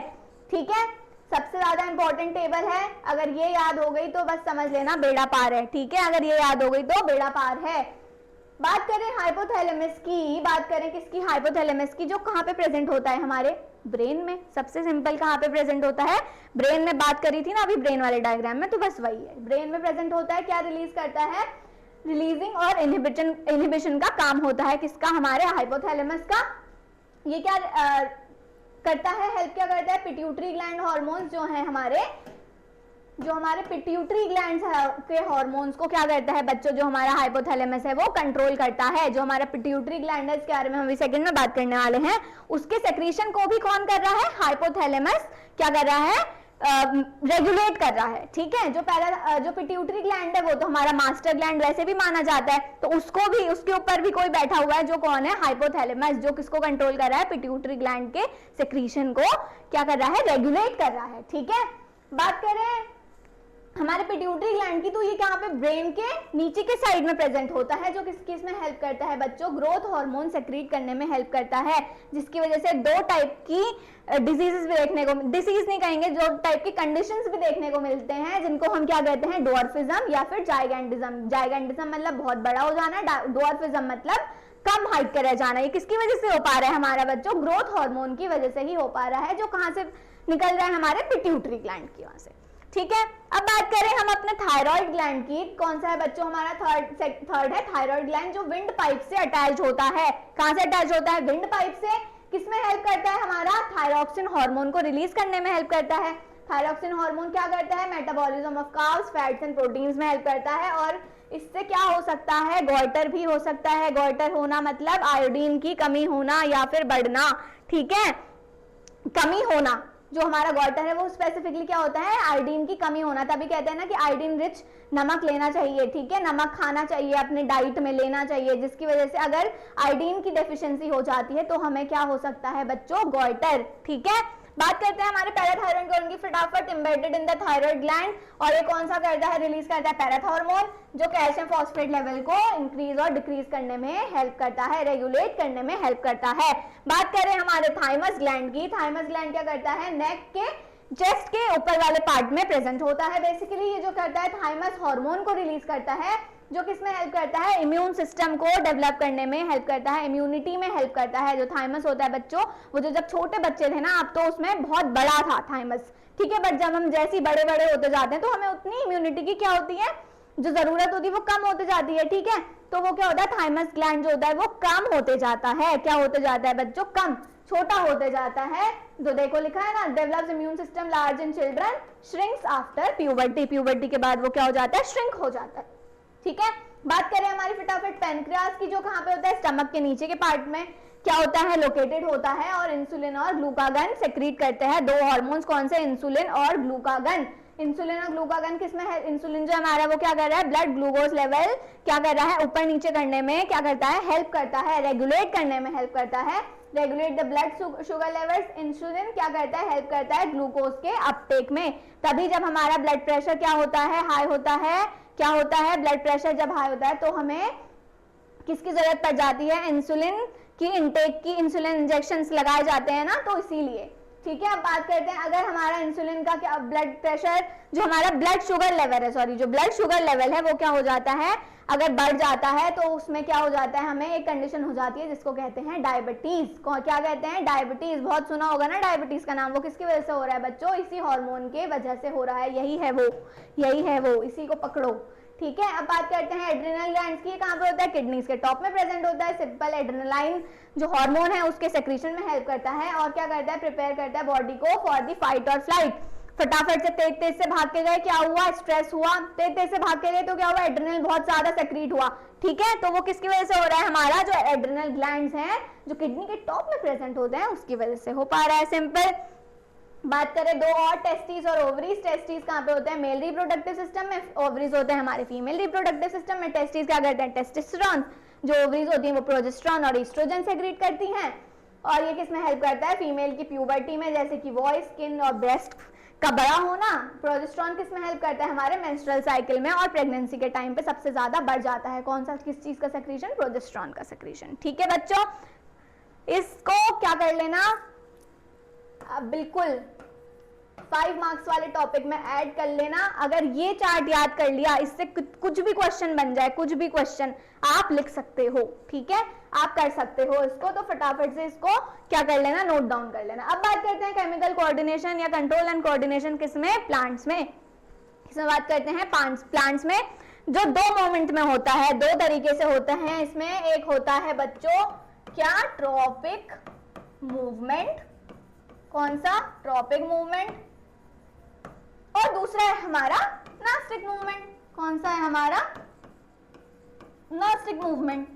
ठीक है, सबसे ज्यादा इंपॉर्टेंट टेबल है, अगर ये याद हो गई तो बस समझ लेना बेड़ा पार है। ठीक है, अगर ये याद हो गई तो बेड़ा पार है। बात करें हाइपोथैलेमस की, बात करें किसकी, हाइपोथैलेमस की, जो कहाँ पे प्रेजेंट होता है हमारे ब्रेन में। सबसे सिंपल, कहाँ पे प्रेजेंट होता है, ब्रेन में। बात करी थी ना अभी ब्रेन वाले डायग्राम में, तो बस वही है, ब्रेन में प्रेजेंट होता है। क्या रिलीज करता है, रिलीजिंग और इनहिबिशन का काम होता है, किसका, हमारे हाइपोथैलेमस का। ये क्या करता है, हेल्प क्या करता है, पिट्यूटरी ग्लैंड हार्मोन्स जो है हमारे, जो हमारे पिट्यूटरी ग्लैंड्स के हार्मोन्स को क्या करता है बच्चों, जो हमारा हाइपोथैलेमस है वो कंट्रोल करता है। जो हमारा पिट्यूटरी ग्लैंड है, इसके बारे में हम अभी सेकंड में बात करने वाले हैं, उसके सेक्रीशन को भी कौन कर रहा है, हाइपोथैलेमस क्या कर रहा है, रेगुलेट कर रहा है। ठीक है, जो पिट्यूटरी ग्लैंड है वो तो हमारा मास्टर ग्लैंड वैसे भी माना जाता है, तो उसको भी, उसके ऊपर भी कोई बैठा हुआ है जो कौन है, हाइपोथैलेमस, जो किसको कंट्रोल कर रहा है, पिट्यूटरी ग्लैंड के सेक्रीशन को क्या कर रहा है, रेगुलेट कर रहा है। ठीक है, बात करें हमारे पिट्यूटरी ग्लैंड की, तो ये कहाँ पे, ब्रेन के नीचे के साइड में प्रेजेंट होता है, जो किस में हेल्प करता है बच्चों, ग्रोथ हार्मोन सेक्रीट करने में हेल्प करता है, जिसकी वजह से 2 टाइप की डिजीजेस भी देखने को, डिसीज नहीं कहेंगे, जो टाइप की कंडीशंस भी देखने को मिलते हैं, जिनको हम क्या कहते हैं, डॉर्फिज्म या फिर जाइगेंटिज्म। जाइगेंटिज्म मतलब बहुत बड़ा हो जाना, डॉर्फिज्म मतलब कम हाइट का रह जाना। ये किसकी वजह से हो पा रहा है हमारा बच्चों, ग्रोथ हार्मोन की वजह से ही हो पा रहा है, जो कहां से निकल रहा है, हमारे पिट्यूटरी ग्लैंड की वहां से। ठीक है, अब बात करें हम अपने थायराइड ग्लैंड की, कौन सा है बच्चों, हमारा थर्ड है थायराइड ग्लैंड, जो विंड पाइप से अटैच होता है। कहां से अटैच होता है, विंड पाइप से। किसमें हेल्प करता है, हमारा थायरॉक्सिन हार्मोन को रिलीज करने में हेल्प करता है। थायरॉक्सिन हार्मोन क्या करता है, metabolism of carbs, fats and proteins में हेल्प करता है, और इससे क्या हो सकता है, गॉइटर भी हो सकता है। गॉइटर होना मतलब आयोडीन की कमी होना या फिर बढ़ना, ठीक है, कमी होना। जो हमारा गॉइटर है वो स्पेसिफिकली क्या होता है, आयोडीन की कमी होना। तभी कहते हैं ना कि आयोडीन रिच नमक लेना चाहिए, ठीक है, नमक खाना चाहिए, अपने डाइट में लेना चाहिए, जिसकी वजह से अगर आयोडीन की डेफिशिएंसी हो जाती है तो हमें क्या हो सकता है बच्चों, गॉइटर, ठीक है। बात करते हैं हमारे पैराथायरॉइड ग्लैंड की फटाफट, embedded in the thyroid gland, और ये कौन सा करता है, रिलीज करता है पैराथॉर्मोन, जो कैल्शियम फॉस्फेट लेवल को इंक्रीज और डिक्रीज करने में हेल्प करता है, रेगुलेट करने में हेल्प करता है। बात करें हमारे थाइमस ग्लैंड की, थाइमस ग्लैंड क्या करता है, नेक के चेस्ट के ऊपर वाले पार्ट में प्रेजेंट होता है। बेसिकली ये जो करता है थाइमस हार्मोन को रिलीज करता है, जो किसमें हेल्प करता है, इम्यून सिस्टम को डेवलप करने में हेल्प करता है, इम्यूनिटी में हेल्प करता है। जो थाइमस होता है बच्चों, वो जो जब छोटे बच्चे थे ना, अब तो उसमें बहुत बड़ा था थाइमस, ठीक है, बट जब हम जैसे बड़े बड़े होते जाते हैं तो हमें उतनी इम्यूनिटी की क्या होती है, जो जरूरत होती है वो कम होती जाती है, ठीक है। तो वो क्या होता है, थाइमस ग्लैंड जो होता है वो कम होते जाता है, क्या होते जाता है बच्चों, कम, छोटा होते जाता है। जो देखो लिखा है ना, develops immune system large in children, shrinks after puberty, puberty के बाद वो क्या हो जाता है, श्रिंक हो जाता है, ठीक है। बात करें हमारी फटाफट पैनक्रियास की, जो कहाँ पे होता है, स्टमक के नीचे के पार्ट में क्या होता है, लोकेटेड होता है, और इंसुलिन और ग्लूकागन सेक्रीट करते हैं, दो हार्मोन्स, कौन से, इंसुलिन और ग्लूकागन। इंसुलिन और ग्लूकागन किसमें है, इंसुलिन जो हमारा वो क्या कर रहा है, ब्लड ग्लूकोज लेवल क्या कर रहा है, ऊपर नीचे करने में क्या करता है, हेल्प करता है, रेगुलेट करने में हेल्प करता है, regulate the blood sugar levels. Insulin क्या करता है, हेल्प करता है ग्लूकोज के अपटेक में। तभी जब हमारा ब्लड प्रेशर क्या होता है, हाई होता है, क्या होता है, ब्लड प्रेशर जब हाई होता है तो हमें किसकी जरूरत पड़ जाती है, इंसुलिन की इंटेक की, इंसुलिन इंजेक्शंस लगाए जाते हैं ना, तो इसीलिए, ठीक है। अब बात करते हैं, अगर हमारा इंसुलिन का क्या ब्लड प्रेशर, जो हमारा ब्लड शुगर लेवल है, सॉरी, जो ब्लड शुगर लेवल है वो क्या हो जाता है, अगर बढ़ जाता है तो उसमें क्या हो जाता है, हमें एक कंडीशन हो जाती है जिसको कहते हैं डायबिटीज। क्या कहते हैं, डायबिटीज, बहुत सुना होगा ना डायबिटीज का नाम। वो किसकी वजह से हो रहा है बच्चों, इसी हार्मोन के वजह से हो रहा है, यही है वो, यही है वो, इसी को पकड़ो, ठीक है। अब बात करते हैं एड्रिनल ग्लैंड्स की, कहाँ पे होता है, किडनीज के टॉप में प्रेजेंट होता है। सिंपल एड्रेनालाइन जो हार्मोन है उसके सेक्रेशन में हेल्प करता है, और क्या करता है, प्रिपेयर करता है बॉडी को फॉर द फाइट और फ्लाइट। फटाफट से तेज तेज से भाग के गए, क्या हुआ, स्ट्रेस हुआ, तेज तेज से भाग के गए तो क्या हुआ, एड्रिनल बहुत ज्यादा सेक्रीट हुआ, ठीक है। तो वो किसकी वजह से हो रहा है, हमारा जो एड्रिनल ग्लैंड्स हैं जो किडनी के टॉप में प्रेजेंट होते हैं उसकी वजह से हो पा रहा है, सिंपल। बात करें दो और, टेस्टिस और ओवरीज। टेस्टिस कहाँ पे होते हैं, मेल रिप्रोडक्टिव सिस्टम में, ओवरीज होते हैं हमारे फीमेल रिप्रोडक्टिव सिस्टम में। टेस्टिस क्या करते हैं, टेस्टोस्टेरोन, जो ओवरीज होती हैं वो प्रोजेस्टेरॉन और एस्ट्रोजन सेक्रेट करती हैं, और ये किसमें हेल्प करता है, फीमेल की प्यूबर्टी में, जैसे कि वॉइस, स्किन और ब्रेस्ट का बड़ा होना। प्रोजेस्टेरॉन किसमें हेल्प करता है, हमारे मेंस्ट्रुअल साइकिल में, और प्रेगनेंसी के टाइम पे सबसे ज्यादा बढ़ जाता है, कौन सा, किस चीज का सेक्रेशन, प्रोजेस्टेरॉन का सेक्रेशन, ठीक है बच्चों। इसको क्या कर लेना, बिल्कुल 5 मार्क्स वाले टॉपिक में ऐड कर लेना। अगर ये चार्ट याद कर लिया, इससे कुछ भी क्वेश्चन बन जाए, कुछ भी क्वेश्चन आप लिख सकते हो, ठीक है, आप कर सकते हो इसको, तो फटाफट से इसको क्या कर लेना, नोट डाउन कर लेना। अब बात करते हैं केमिकल कोऑर्डिनेशन या कंट्रोल एंड कोऑर्डिनेशन, किसमें, प्लांट्स में। इसमें बात करते हैं प्लांट्स में, जो दो मोमेंट में होता है, दो तरीके से होता है इसमें। एक होता है बच्चों क्या, ट्रॉपिक मूवमेंट, कौन सा, ट्रॉपिक मूवमेंट, और दूसरा है हमारा नास्टिक मूवमेंट, कौन सा है हमारा, नास्टिक मूवमेंट।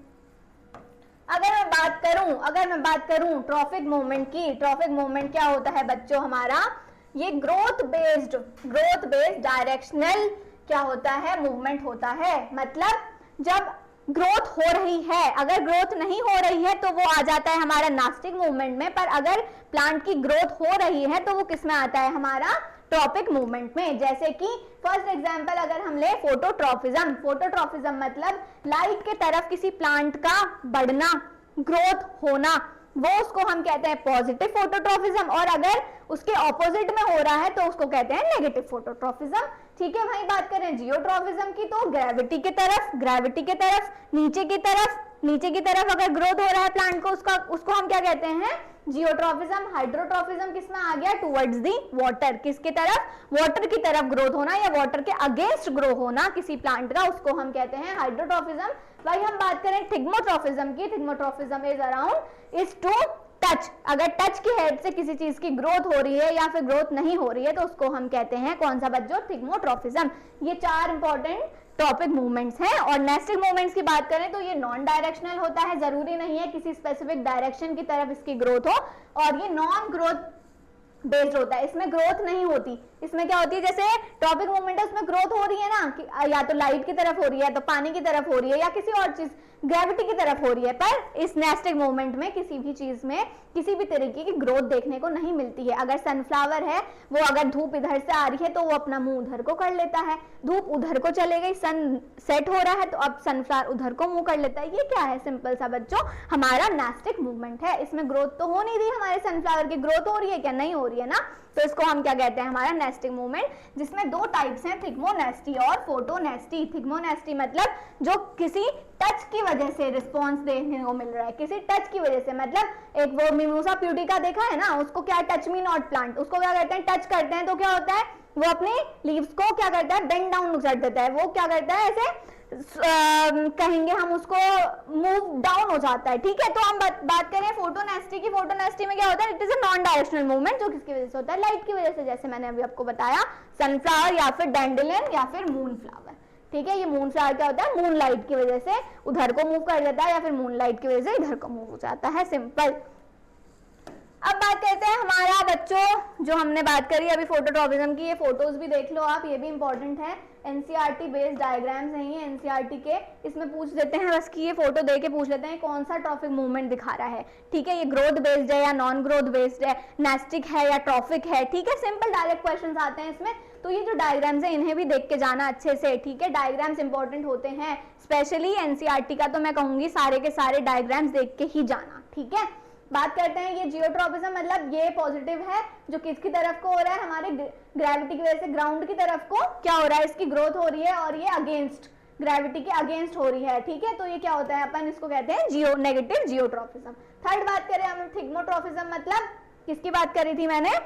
अगर मैं बात करूं ट्रॉपिक मूवमेंट की, ट्रॉपिक मूवमेंट क्या होता है बच्चों हमारा, ये ग्रोथ बेस्ड डायरेक्शनल क्या होता है, मूवमेंट होता है। मतलब जब ग्रोथ हो रही है, अगर ग्रोथ नहीं हो रही है तो वो आ जाता है हमारा नास्टिक मूवमेंट में, पर अगर प्लांट की ग्रोथ हो रही है तो वो किस में आता है, हमारा ट्रॉपिक मूवमेंट में। जैसे कि फर्स्ट एग्जांपल अगर हम ले, फोटोट्रॉफिज्म। फोटोट्रॉफिज्म मतलब लाइट के तरफ किसी प्लांट का बढ़ना, ग्रोथ होना, वो उसको हम कहते हैं पॉजिटिव फोटोट्रॉफिज्म, और अगर उसके ऑपोजिट में हो रहा है तो उसको कहते हैं नेगेटिव फोटोट्रॉफिज्म, ठीक है। वहीं बात करें जियोट्रॉफिज्म की, तो ग्रेविटी के तरफ, नीचे की तरफ अगर ग्रोथ हो रहा है प्लांट को, उसको हम क्या कहते हैं, जियोट्रॉफिज्म। हाइड्रोट्रॉफिज्म किसमें आ गया, टुवर्ड्स दी वाटर, किसकी तरफ, वाटर की तरफ ग्रोथ होना या वाटर के अगेंस्ट ग्रो होना किसी प्लांट का, उसको हम कहते हैं हाइड्रोट्रॉफिज्म। वही हम बात करें थिग्मोट्रॉफिज्म की, थिग्मोट्रॉफिज्म इज अराउंड 2 टच, अगर टच की हेल्प से किसी चीज की ग्रोथ हो रही है या फिर ग्रोथ नहीं हो रही है तो उसको हम कहते हैं कौन सा बच्चों, थिग्मोट्रॉफिज्म। ये 4 इंपॉर्टेंट टॉपिक मूवमेंट्स हैं। और नेस्टिंग मूवमेंट्स की बात करें तो ये नॉन डायरेक्शनल होता है, जरूरी नहीं है किसी स्पेसिफिक डायरेक्शन की तरफ इसकी ग्रोथ हो, और ये नॉन ग्रोथ बेस्ड होता है, इसमें ग्रोथ नहीं होती। इसमें क्या होती है, जैसे टॉपिक मूवमेंट है उसमें ग्रोथ हो रही है ना, कि या तो लाइट की तरफ हो रही है, तो पानी की तरफ हो रही है, या किसी और चीज ग्रेविटी की तरफ हो रही है, पर इस नेस्टिक मूवमेंट में किसी भी चीज में किसी भी तरीके की ग्रोथ देखने को नहीं मिलती है। अगर सनफ्लावर है, वो अगर धूप इधर से आ रही है तो वो अपना मुंह उधर को कर लेता है, धूप उधर को चले गई, सन सेट हो रहा है तो अब सनफ्लावर उधर को मुंह कर लेता है। ये क्या है, सिंपल सा बच्चों हमारा नेस्टिक मूवमेंट है। इसमें ग्रोथ तो हो नहीं रही, हमारे सनफ्लावर की ग्रोथ हो रही है क्या, नहीं हो रही है ना, तो इसको हम क्या कहते हैं, हमारा नेस्टिक मूवमेंट, जिसमें 2 टाइप्स हैं, थिग्मोनेस्टी और फोटोनेस्टी। थिग्मोनेस्टी मतलब जो किसी टच की वजह से रिस्पॉन्स देखने को मिल रहा है, किसी टच की वजह से, मतलब एक वो मिमोसा प्यूडिका देखा है ना, उसको क्या, टच मी नॉट प्लांट, उसको क्या कहते हैं, टच करते हैं तो क्या होता है, वो अपने लीव्स को क्या करता है, बेंड डाउन कर देता है, वो क्या करता है, ऐसे कहेंगे हम उसको, मूव डाउन हो जाता है। ठीक है, तो हम बात करें फोटोनेस्टी की। फोटोनेस्टी में क्या होता है, it is a non directional movement, जो किसकी वजह से होता है, लाइट की वजह से, जैसे मैंने अभी आपको बताया, सनफ्लावर या फिर डैंडेलियन या फिर मून फ्लावर। ठीक है, ये मून फ्लावर क्या होता है, मून लाइट की वजह से उधर को मूव कर देता है, या फिर मून लाइट की वजह से इधर को मूव हो जाता है, सिंपल। अब बात करते हैं हमारा बच्चों, जो हमने बात करी अभी फोटोट्रॉपिज्म की, ये फोटोज भी देख लो आप, ये भी इंपॉर्टेंट है, एनसीईआरटी बेस्ड डायग्राम्स हैं ये एनसीईआरटी के, इसमें पूछ देते हैं बस कि ये फोटो दे के पूछ लेते हैं कौन सा ट्रॉफिक मूवमेंट दिखा रहा है। ठीक है, ये ग्रोथ बेस्ड है या नॉन ग्रोथ बेस्ड है, नेस्टिक है या ट्रॉफिक है। ठीक है, सिंपल डायरेक्ट क्वेश्चंस आते हैं इसमें, तो ये जो डायग्राम्स है इन्हें भी देख के जाना अच्छे से। ठीक है, डायग्राम्स इंपॉर्टेंट होते हैं, स्पेशली एनसीईआरटी का तो मैं कहूंगी सारे के सारे डायग्राम्स देख के ही जाना। ठीक है, बात करते हैं, ये जियोट्रॉपिज्म मतलब ये पॉजिटिव है, जो किसकी तरफ को हो रहा है, हमारे ग्रेविटी की वजह से ग्राउंड की तरफ को क्या हो रहा है, इसकी ग्रोथ हो रही है, और ये अगेंस्ट ग्रेविटी के अगेंस्ट हो रही है। ठीक है, तो ये क्या होता है, अपन इसको कहते हैं नेगेटिव जियोट्रॉपिज्म। थर्ड बात करें हम थिग्मोट्रॉपिज्म, मतलब किसकी बात करी थी मैंने,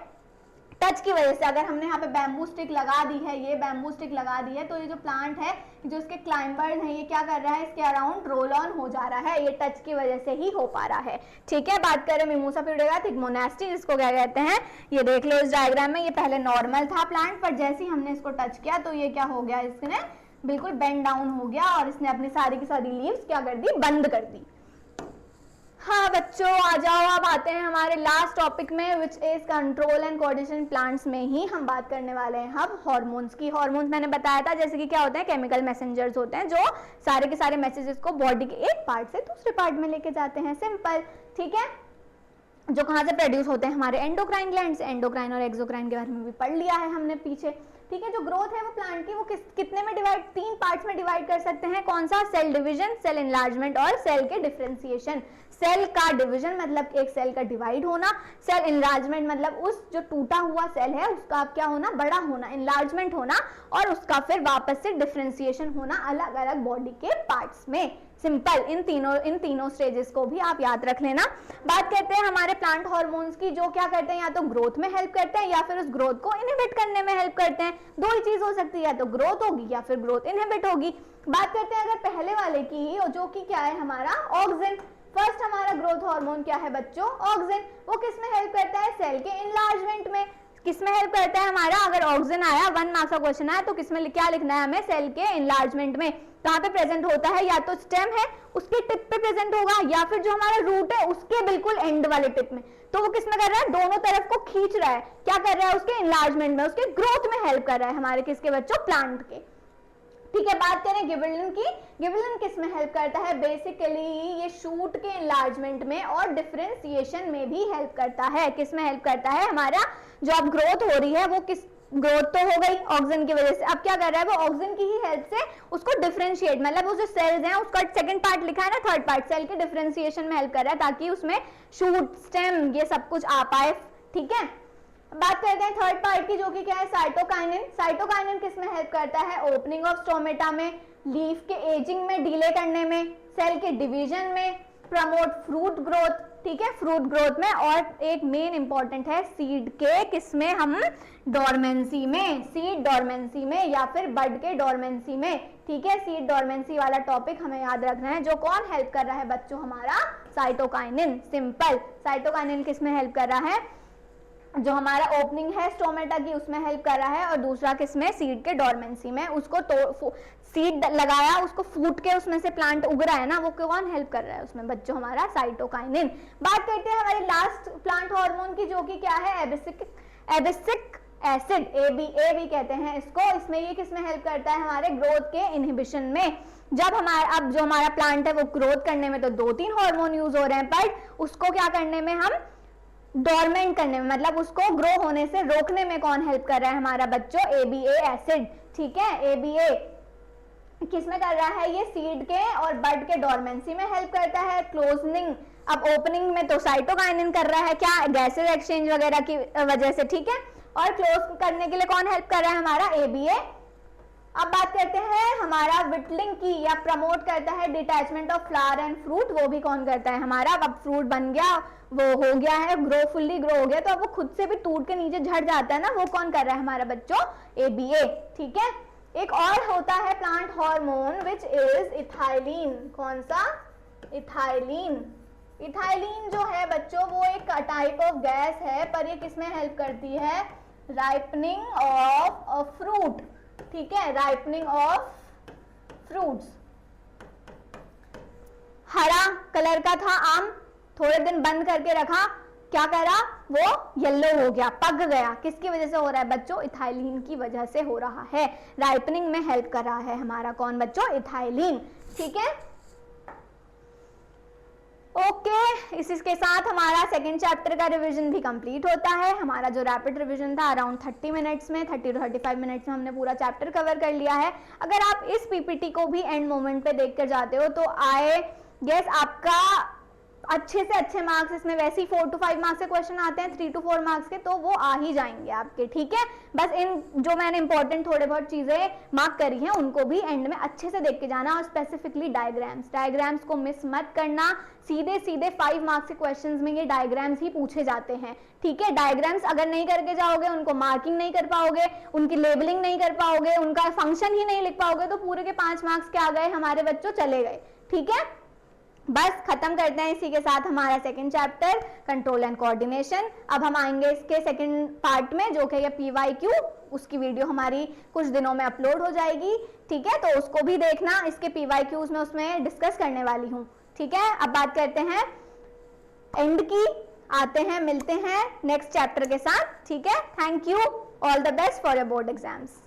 टच की वजह से। अगर हमने यहाँ पे बैम्बू स्टिक लगा दी है, ये बैम्बू स्टिक लगा दी है, तो ये जो प्लांट है, जो इसके क्लाइंबर्स हैं, ये क्या कर रहा है, इसके अराउंड रोल ऑन हो जा रहा है, ये टच की वजह से ही हो पा रहा है। ठीक है, बात करें मिमोसा प्यूडिका, थिग्मोनेस्टी, जिसको क्या कहते हैं, ये देख लो इस डायग्राम में, ये पहले नॉर्मल था प्लांट, पर जैसे ही हमने इसको टच किया तो ये क्या हो गया, इसने बिल्कुल बेंड डाउन हो गया, और इसने अपनी सारी की सारी लीव्स क्या कर दी, बंद कर दी। हाँ बच्चों, आ जाओ, अब आते हैं हमारे लास्ट टॉपिक में, which is control and coordination plants में ही हम बात करने वाले हैं अब हार्मोन्स की। हार्मोन्स मैंने बताया था जैसे कि क्या होते हैं, केमिकल मैसेंजर्स होते हैं, जो सारे के सारे मैसेजेस को बॉडी के एक पार्ट से दूसरे पार्ट में लेके जाते हैं, सिंपल। ठीक है, जो कहाँ से प्रोड्यूस होते हैं, हमारे एंडोक्राइन ग्लैंड से। एंडोक्राइन और एक्सोक्राइन के बारे में भी पढ़ लिया है हमने पीछे। ठीक है, जो ग्रोथ है वो प्लांट की, वो कितने में डिवाइड, 3 पार्ट्स में डिवाइड कर सकते हैं, कौन सा, सेल डिवीजन, सेल एनलार्जमेंट और सेल के डिफरेंशिएशन। सेल का डिवीजन मतलब एक सेल का डिवाइड होना, सेल एनलार्जमेंट मतलब उस जो टूटा हुआ सेल है उसका क्या होना, बड़ा होना, एनलार्जमेंट होना, और उसका फिर वापस से डिफरेंशिएशन होना अलग अलग बॉडी के पार्ट्स में, सिंपल। इन तीनों स्टेजेस को भी आप याद रख लेना। बात करते हैं हमारे प्लांट हार्मोन्स की, जो क्या करते हैं, या तो ग्रोथ में हेल्प करते हैं या फिर उस ग्रोथ को इनहिबिट करने में हेल्प करते हैं। दो ही चीज हो सकती है, या तो ग्रोथ होगी या फिर ग्रोथ इनहिबिट होगी। बात करते हैं अगर पहले वाले की, जो कि क्या है हमारा ऑक्सिन। फर्स्ट हमारा ग्रोथ हार्मोन क्या है बच्चों, ऑक्सिन। वो किस में हेल्प करता है, सेल के एनलार्जमेंट में। किस में हेल्प करता है हमारा, अगर ऑक्सिन आया 1 मार्क्स का क्वेश्चन आया तो किसमें क्या लिखना है हमें, सेल के एनलार्जमेंट में। कहाँ पे प्रेजेंट होता है, या तो स्टेम है उसके टिप पे प्रेजेंट होगा, या फिर जो हमारा रूट है उसके बिल्कुल एंड वाले टिप में। तो वो किसमें कर रहा है, दोनों तरफ को खींच रहा है, क्या कर रहा है, उसके एनलार्जमेंट में, उसके ग्रोथ में हेल्प कर रहा है हमारे किसके बच्चों, प्लांट के। ठीक है, बात करें गिबरेलिन की। गिबरेलिन किस में हेल्प करता है, बेसिकली ये शूट के एनलार्जमेंट में और डिफरेंशिएशन में भी हेल्प करता है। किस में हेल्प करता है, हमारा जो अब ग्रोथ हो रही है वो किस, ग्रोथ तो हो गई ऑक्सिन की वजह से, अब क्या कर रहा है वो ऑक्सिन की ही हेल्प से उसको डिफरेंशिएट, मतलब वो जो सेल्स हैं उसका सेकंड पार्ट लिखा है ना, थर्ड पार्ट, सेल के डिफरेंशिएशन में हेल्प कर रहा है, ताकि उसमें शूट, स्टेम, ये सब कुछ आ पाए। ठीक है, बात करते हैं थर्ड पार्ट की, जो कि क्या है, साइटोकाइनिन। साइटोकाइनिन किस में हेल्प करता है, ओपनिंग ऑफ स्टोमेटा में, लीफ के एजिंग में डिले करने में, सेल के डिवीजन में, प्रमोट फ्रूट ग्रोथ, ठीक है, फ्रूट ग्रोथ में। और एक मेन इंपॉर्टेंट है सीड के किसमें, हम डोरमेंसी में, सीड डोरमेंसी में या फिर बड के डोरमेंसी में, ठीक है। सीड डोरमेंसी वाला टॉपिक हमें याद रखना है। जो कौन हेल्प कर रहा है बच्चों, हमारा साइटोकाइनिन, सिंपल। साइटोकाइनिन किसमें हेल्प कर रहा है, जो हमारा ओपनिंग है स्टोमेटा की उसमें हेल्प कर रहा है, और दूसरा किसमें, सीड के डोरमेंसी में। उसको सीड लगाया, उसको फूट के उसमें से प्लांट उग रहा है ना, वो कौन हेल्प कर रहा है उसमें बच्चों, हमारा साइटोकाइनिन। बात करते हैं हमारी लास्ट प्लांट हार्मोन की, जो कि क्या है, एबिसिक एसिड, ABA भी कहते हैं इसको। इसमें ये किसमें हेल्प करता है, हमारे ग्रोथ के इनहिबिशन में। जब हमारा, अब जो हमारा प्लांट है वो ग्रोथ करने में तो 2-3 हार्मोन यूज हो रहे हैं, बट उसको क्या करने में, हम डोरमेंट करने में, मतलब उसको ग्रो होने से रोकने में कौन हेल्प कर रहा है हमारा बच्चों, ABA एसिड, ठीक है। ABA किसमें कर रहा है, ये सीड के और बड के डोरमेंसी में हेल्प करता है। क्लोजनिंग, अब ओपनिंग में तो साइटोकाइनिन कर रहा है, क्या, गैसेज एक्सचेंज वगैरह की वजह से, ठीक है। और क्लोज करने के लिए कौन हेल्प कर रहा है, हमारा ABA। अब बात करते हैं हमारा विटलिंग की, या प्रमोट करता है detachment of flower and fruit, वो भी कौन करता है हमारा, अब फ्रूट बन गया, वो हो गया है ग्रो, फुल्ली ग्रो हो गया, तो अब वो खुद से भी टूट के नीचे झड़ जाता है ना, वो कौन कर रहा है हमारा बच्चों, ABA, ठीक है। एक और होता है plant hormone which is ethylene, कौन सा, इथाइलिन। इथाइलिन जो है बच्चों वो एक टाइप ऑफ गैस है, पर ये किसमें हेल्प करती है, राइपनिंग ऑफ अ फ्रूट, ठीक है, राइपनिंग ऑफ फ्रूट्स। हरा कलर का था आम, थोड़े दिन बंद करके रखा, क्या करा, वो येलो हो गया, पक गया, किसकी वजह से हो रहा है बच्चों, इथाइलिन की वजह से हो रहा है। राइपनिंग में हेल्प कर रहा है हमारा कौन बच्चों, इथाइलिन, ठीक है। ओके, इसी के साथ हमारा सेकंड चैप्टर का रिवीजन भी कंप्लीट होता है। हमारा जो रैपिड रिवीजन था अराउंड 30 मिनट्स में, 30 to 35 मिनट्स में हमने पूरा चैप्टर कवर कर लिया है। अगर आप इस पीपीटी को भी एंड मोमेंट पे देख कर जाते हो तो आई गेस आपका अच्छे से अच्छे मार्क्स, इसमें वैसे ही 4 to 5 मार्क्स के क्वेश्चन आते हैं, 3 to 4 मार्क्स के, तो वो आ ही जाएंगे आपके, ठीक है। बस इन जो मैंने इंपॉर्टेंट थोड़े बहुत चीजें मार्क करी हैं उनको भी एंड में अच्छे से देख के जाना, और स्पेसिफिकली डायग्राम्स को मिस मत करना। सीधे 5 मार्क्स के क्वेश्चंस में ये डायग्राम्स ही पूछे जाते हैं, ठीक है। डायग्राम्स अगर नहीं करके जाओगे, उनको मार्किंग नहीं कर पाओगे, उनकी लेबलिंग नहीं कर पाओगे, उनका फंक्शन ही नहीं लिख पाओगे, तो पूरे के 5 मार्क्स क्या गए हमारे बच्चों, चले गए, ठीक है। बस खत्म करते हैं इसी के साथ हमारा second chapter control and coordination. अब हम आएंगे इसके सेकंड पार्ट में, जो कि है PYQ, उसकी वीडियो हमारी कुछ दिनों में अपलोड हो जाएगी, ठीक है, तो उसको भी देखना। इसके PYQs में उसमें डिस्कस करने वाली हूँ, ठीक है। अब बात करते हैं एंड की, आते हैं, मिलते हैं नेक्स्ट चैप्टर के साथ, ठीक है। Thank you, all the best for your board exams.